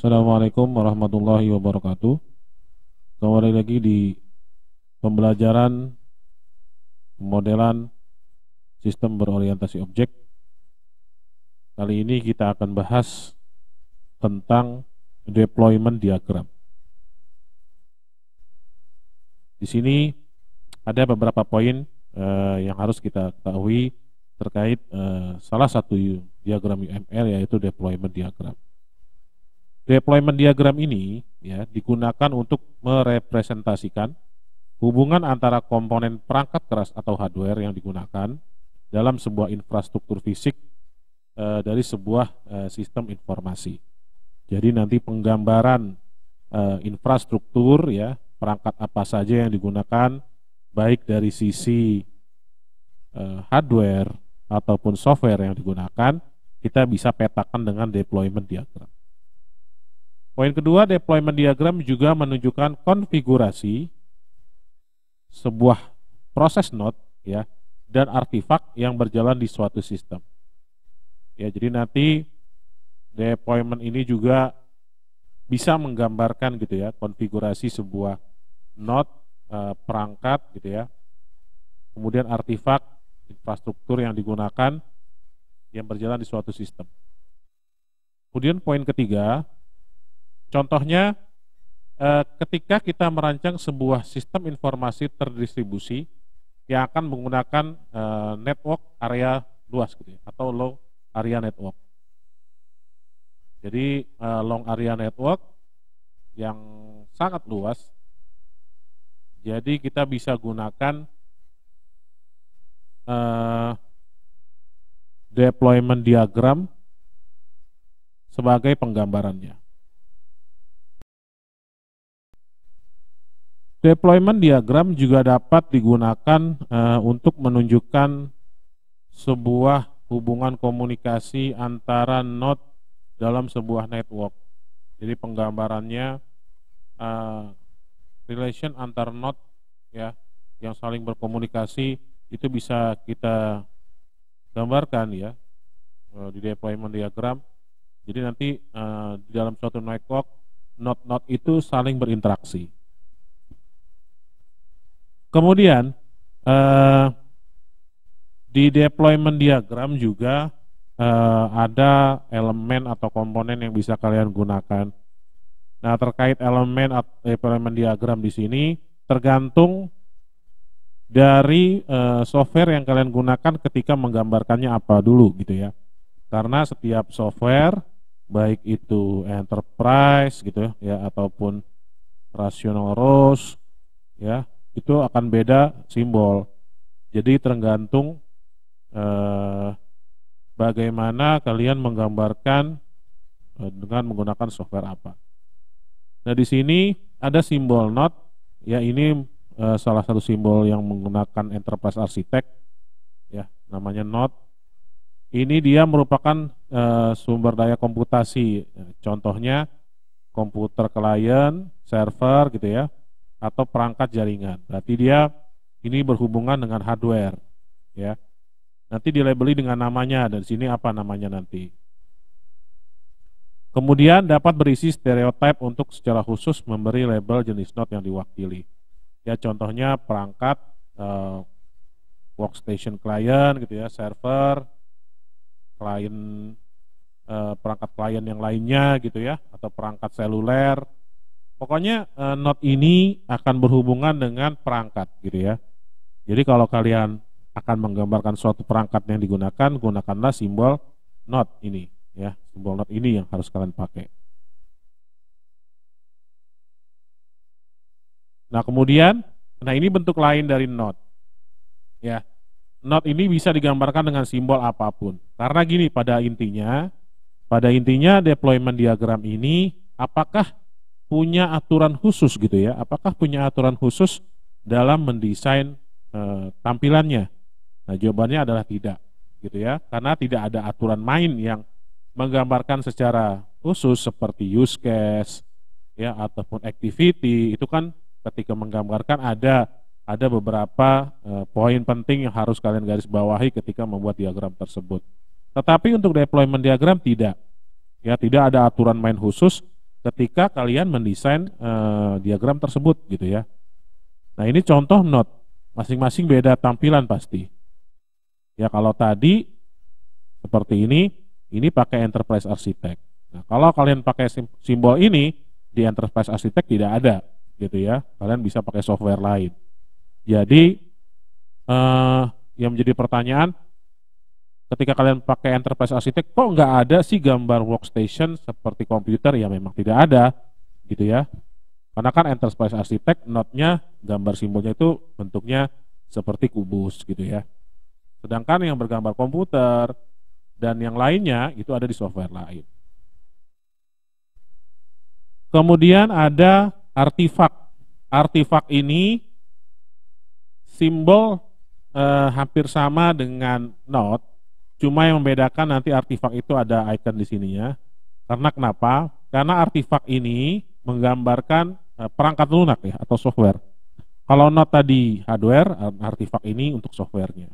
Assalamualaikum warahmatullahi wabarakatuh. Kembali lagi di pembelajaran pemodelan sistem berorientasi objek. Kali ini kita akan bahas tentang deployment diagram. Di sini ada beberapa poin yang harus kita ketahui terkait salah satu diagram UML, yaitu deployment diagram. Deployment diagram ini ya digunakan untuk merepresentasikan hubungan antara komponen perangkat keras atau hardware yang digunakan dalam sebuah infrastruktur fisik dari sebuah sistem informasi. Jadi nanti penggambaran infrastruktur ya, perangkat apa saja yang digunakan baik dari sisi hardware ataupun software yang digunakan, kita bisa petakan dengan deployment diagram. Poin kedua, deployment diagram juga menunjukkan konfigurasi sebuah proses node ya dan artefak yang berjalan di suatu sistem. Ya, jadi nanti deployment ini juga bisa menggambarkan gitu ya konfigurasi sebuah node, perangkat gitu ya. Kemudian artefak infrastruktur yang digunakan yang berjalan di suatu sistem. Kemudian poin ketiga, contohnya ketika kita merancang sebuah sistem informasi terdistribusi yang akan menggunakan network area luas gitu ya, atau low area network. Jadi long area network yang sangat luas. Jadi kita bisa gunakan deployment diagram sebagai penggambarannya. Deployment diagram juga dapat digunakan untuk menunjukkan sebuah hubungan komunikasi antara node dalam sebuah network. Jadi penggambarannya relation antar node ya yang saling berkomunikasi itu bisa kita gambarkan ya di deployment diagram. Jadi nanti di dalam suatu network node-node itu saling berinteraksi. Kemudian di deployment diagram juga ada elemen atau komponen yang bisa kalian gunakan. Nah, terkait elemen atau deployment diagram di sini tergantung dari software yang kalian gunakan ketika menggambarkannya apa dulu gitu ya. Karena setiap software baik itu enterprise gitu ya ataupun rational rows ya, itu akan beda simbol. Jadi tergantung bagaimana kalian menggambarkan dengan menggunakan software apa. Nah, di sini ada simbol node ya, ini salah satu simbol yang menggunakan enterprise architect ya, namanya node. Ini dia merupakan sumber daya komputasi. Contohnya komputer klien, server gitu ya, atau perangkat jaringan. Berarti dia ini berhubungan dengan hardware ya. Nanti dilabeli dengan namanya, dan di sini apa namanya nanti. Kemudian dapat berisi stereotype untuk secara khusus memberi label jenis node yang diwakili. Ya, contohnya perangkat workstation client gitu ya, server, klien, perangkat klien yang lainnya gitu ya, atau perangkat seluler. Pokoknya node ini akan berhubungan dengan perangkat gitu ya. Jadi kalau kalian akan menggambarkan suatu perangkat yang digunakan, gunakanlah simbol node ini ya, simbol node ini yang harus kalian pakai. Nah, kemudian ini bentuk lain dari node ya. Node ini bisa digambarkan dengan simbol apapun. Karena gini, pada intinya deployment diagram ini apakah punya aturan khusus gitu ya? Apakah punya aturan khusus dalam mendesain tampilannya? Nah, jawabannya adalah tidak gitu ya. Karena tidak ada aturan main yang menggambarkan secara khusus seperti use case ya ataupun activity. Itu kan ketika menggambarkan ada beberapa poin penting yang harus kalian garis bawahi ketika membuat diagram tersebut. Tetapi untuk deployment diagram tidak. Ya, tidak ada aturan main khusus ketika kalian mendesain diagram tersebut gitu ya. Nah ini contoh Node, masing-masing beda tampilan pasti. Ya kalau tadi seperti ini pakai Enterprise Architect. Nah kalau kalian pakai simbol ini di Enterprise Architect tidak ada gitu ya. Kalian bisa pakai software lain. Jadi yang menjadi pertanyaan, ketika kalian pakai Enterprise Architect kok nggak ada sih gambar workstation seperti komputer? Ya memang tidak ada gitu ya. Karena kan Enterprise Architect node-nya gambar simbolnya itu bentuknya seperti kubus gitu ya. Sedangkan yang bergambar komputer dan yang lainnya itu ada di software lain. Kemudian ada artifak. Artifak ini simbol hampir sama dengan node, cuma yang membedakan nanti artifak itu ada icon di sininya. Karena kenapa? Karena artifak ini menggambarkan perangkat lunak ya atau software. Kalau node tadi hardware, artifak ini untuk softwarenya.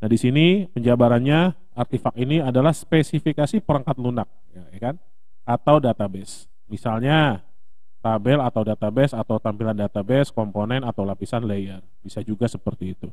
Nah di sini penjabarannya artifak ini adalah spesifikasi perangkat lunak, ya kan? Atau database. Misalnya tabel atau database atau tampilan database, komponen atau lapisan layer. Bisa juga seperti itu.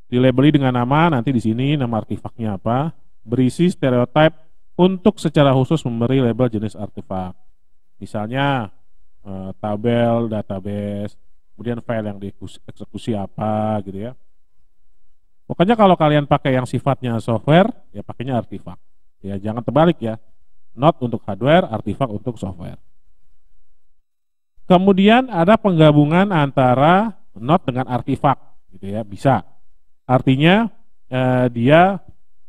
Dilabeli dengan nama, nanti di sini nama artifaknya apa, berisi stereotype untuk secara khusus memberi label jenis artefak. Misalnya tabel, database, kemudian file yang dieksekusi apa gitu ya. Pokoknya kalau kalian pakai yang sifatnya software, ya pakainya artifak. Ya jangan terbalik ya. Node untuk hardware, artifak untuk software. Kemudian ada penggabungan antara node dengan artifak gitu ya, bisa. Artinya dia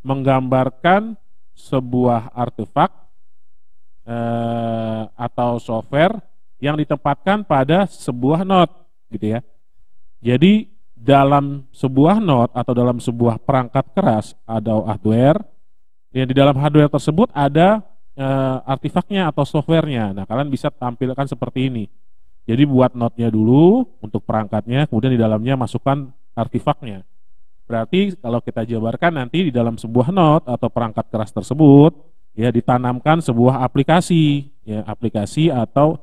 menggambarkan sebuah artefak atau software yang ditempatkan pada sebuah node gitu ya. Jadi dalam sebuah node atau dalam sebuah perangkat keras atau hardware, yang di dalam hardware tersebut ada artifaknya atau softwarenya. Nah kalian bisa tampilkan seperti ini. Jadi buat node-nya dulu untuk perangkatnya, kemudian di dalamnya masukkan artifaknya. Berarti kalau kita jabarkan nanti di dalam sebuah node atau perangkat keras tersebut ya ditanamkan sebuah aplikasi, ya aplikasi atau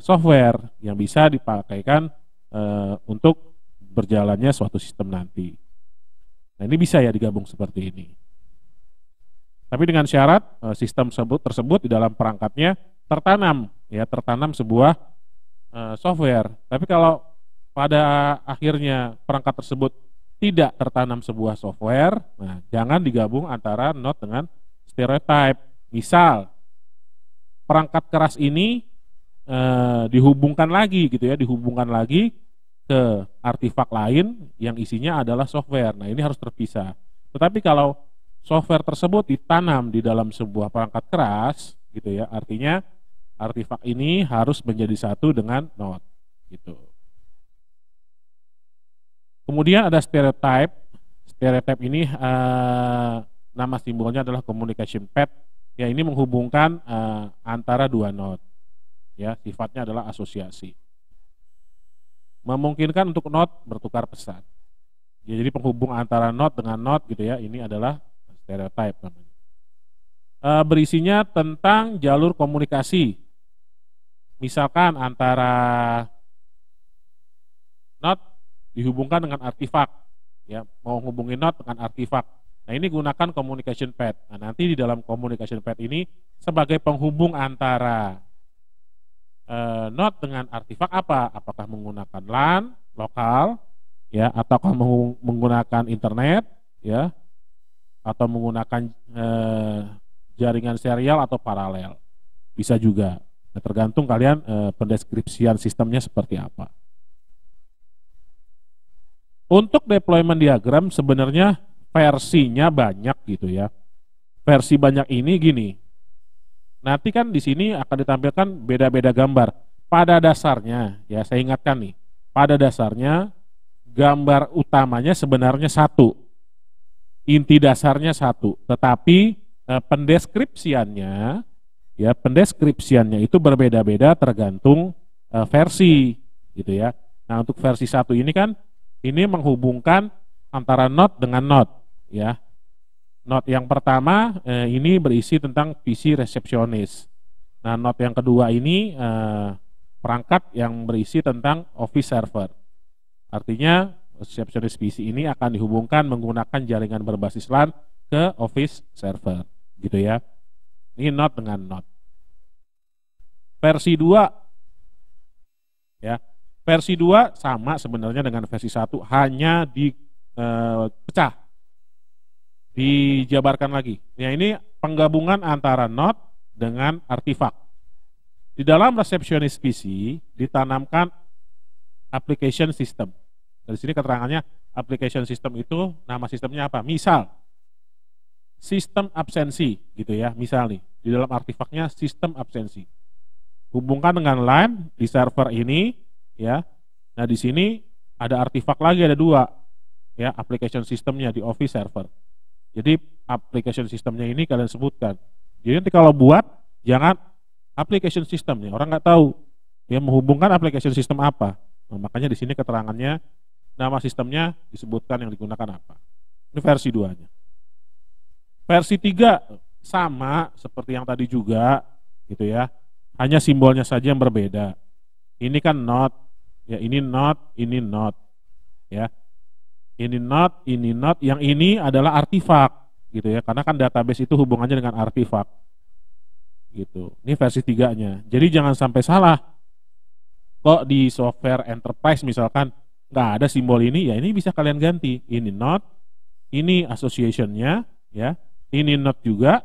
software yang bisa dipakaikan untuk berjalannya suatu sistem nanti. Nah ini bisa ya digabung seperti ini. Tapi dengan syarat sistem tersebut di dalam perangkatnya tertanam, ya tertanam sebuah software. Tapi kalau pada akhirnya perangkat tersebut tidak tertanam sebuah software, nah jangan digabung antara node dengan stereotype. Misal perangkat keras ini dihubungkan lagi gitu ya, dihubungkan lagi ke artifak lain yang isinya adalah software. Nah ini harus terpisah. Tetapi kalau software tersebut ditanam di dalam sebuah perangkat keras gitu ya, artinya artifak ini harus menjadi satu dengan node gitu. Kemudian ada stereotype. Stereotype ini nama simbolnya adalah communication path. Ya ini menghubungkan antara dua node. Ya sifatnya adalah asosiasi. Memungkinkan untuk node bertukar pesan. Ya, jadi penghubung antara node dengan node gitu ya. Ini adalah stereotype namanya. Berisinya tentang jalur komunikasi. Misalkan antara node dihubungkan dengan artifak, ya mau hubungin node dengan artifak. Nah ini gunakan communication path. Nah nanti di dalam communication path ini sebagai penghubung antara node dengan artifak apa? Apakah menggunakan LAN lokal, ya, ataukah menggunakan internet, ya, atau menggunakan jaringan serial atau paralel? Bisa juga. Nah, tergantung kalian pendeskripsian sistemnya seperti apa. Untuk deployment diagram sebenarnya versinya banyak gitu ya. Versi banyak ini gini. Nanti kan di sini akan ditampilkan beda-beda gambar. Pada dasarnya, ya saya ingatkan nih, pada dasarnya gambar utamanya sebenarnya satu. Inti dasarnya satu, tetapi pendeskripsiannya itu berbeda-beda tergantung versi gitu ya. Nah, untuk versi 1 ini kan ini menghubungkan antara node dengan node ya. Node yang pertama ini berisi tentang PC resepsionis. Nah, node yang kedua ini perangkat yang berisi tentang Office server. Artinya receptionist PC ini akan dihubungkan menggunakan jaringan berbasis LAN ke Office server, gitu ya. Ini node dengan node. Versi 2 ya. Versi 2 sama sebenarnya dengan versi 1, hanya dipecah, dijabarkan lagi. Ya, ini penggabungan antara node dengan artifak. Di dalam receptionist PC ditanamkan application system. Dari sini keterangannya application system itu nama sistemnya apa? Misal sistem absensi gitu ya. Misal nih, di dalam artifaknya sistem absensi. Hubungkan dengan LAN di server ini ya. Nah, di sini ada artifak lagi, ada 2 ya, application systemnya di Office server. Jadi application systemnya ini kalian sebutkan. Jadi nanti kalau buat jangan application system nih, orang nggak tahu dia menghubungkan application system apa. Nah, makanya di sini keterangannya nama sistemnya disebutkan yang digunakan apa. Ini versi 2-nya. Versi 3 sama seperti yang tadi juga gitu ya. Hanya simbolnya saja yang berbeda. Ini kan node, ya ini node, ya. Ini node, yang ini adalah artifak gitu ya. Karena kan database itu hubungannya dengan artifak. Gitu. Ini versi 3-nya. Jadi jangan sampai salah. Kok di software enterprise misalkan nggak ada simbol ini, ya ini bisa kalian ganti. Ini node, ini association-nya, ya. Ini node juga,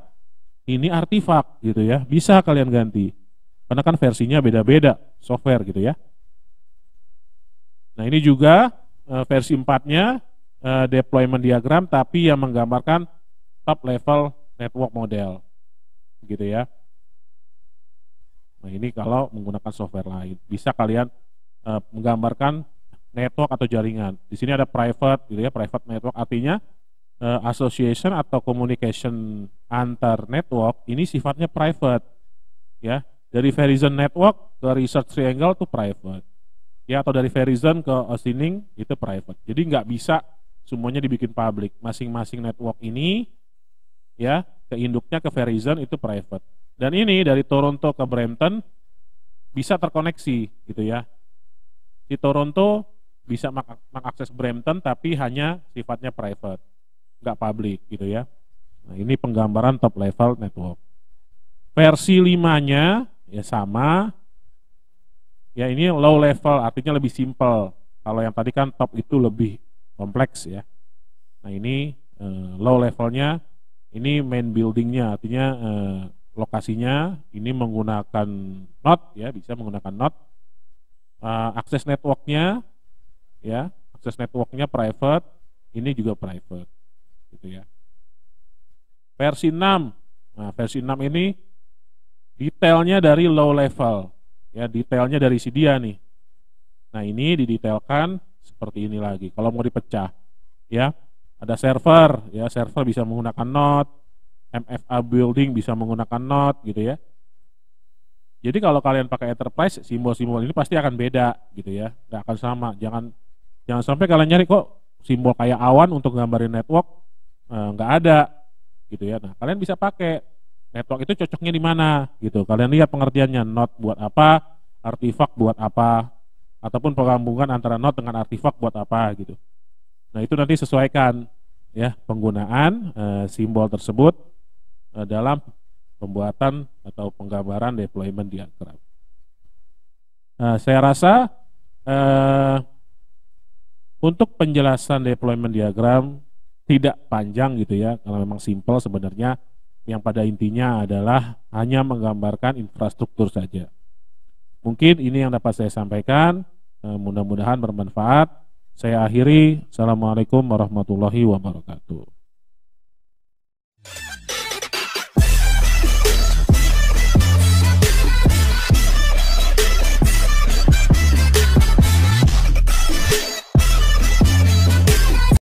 ini artifak gitu ya. Bisa kalian ganti. Karena kan versinya beda-beda software gitu ya. Nah, ini juga versi 4-nya deployment diagram tapi yang menggambarkan top level network model. Gitu ya. Nah, ini kalau menggunakan software lain. Bisa kalian menggambarkan network atau jaringan. Di sini ada private gitu ya, private network artinya association atau communication antar network ini sifatnya private ya. Dari Verizon Network ke Research Triangle itu private. Ya, atau dari Verizon ke Ossining itu private. Jadi nggak bisa semuanya dibikin public. Masing-masing network ini ya, ke induknya ke Verizon itu private. Dan ini dari Toronto ke Brampton bisa terkoneksi gitu ya. Di Toronto bisa mengakses Brampton tapi hanya sifatnya private, nggak public gitu ya. Nah, ini penggambaran top level network. Versi 5-nya ya sama. Ya, ini low level artinya lebih simple. Kalau yang tadi kan top itu lebih kompleks ya. Nah, ini low levelnya, ini main buildingnya artinya lokasinya ini menggunakan node ya, bisa menggunakan node. Akses networknya ya, akses networknya private, ini juga private gitu ya. Versi 6. Nah, versi 6 ini detailnya dari low level ya, detailnya dari si dia nih. Nah, ini didetailkan seperti ini lagi. Kalau mau dipecah ya, ada server ya, server bisa menggunakan node, MFA building bisa menggunakan node gitu ya. Jadi kalau kalian pakai enterprise, simbol-simbol ini pasti akan beda gitu ya, nggak akan sama. Jangan sampai kalian nyari kok simbol kayak awan untuk gambarin network, nggak ada gitu ya. Nah, kalian bisa pakai network itu cocoknya di mana gitu. Kalian lihat pengertiannya, node buat apa, artifak buat apa, ataupun penggabungan antara node dengan artifak buat apa gitu. Nah, itu nanti sesuaikan ya penggunaan simbol tersebut dalam pembuatan atau penggambaran deployment diagram. Saya rasa untuk penjelasan deployment diagram tidak panjang gitu ya, kalau memang simple sebenarnya. Yang pada intinya adalah hanya menggambarkan infrastruktur saja. Mungkin ini yang dapat saya sampaikan, mudah-mudahan bermanfaat. Saya akhiri, Assalamualaikum warahmatullahi wabarakatuh.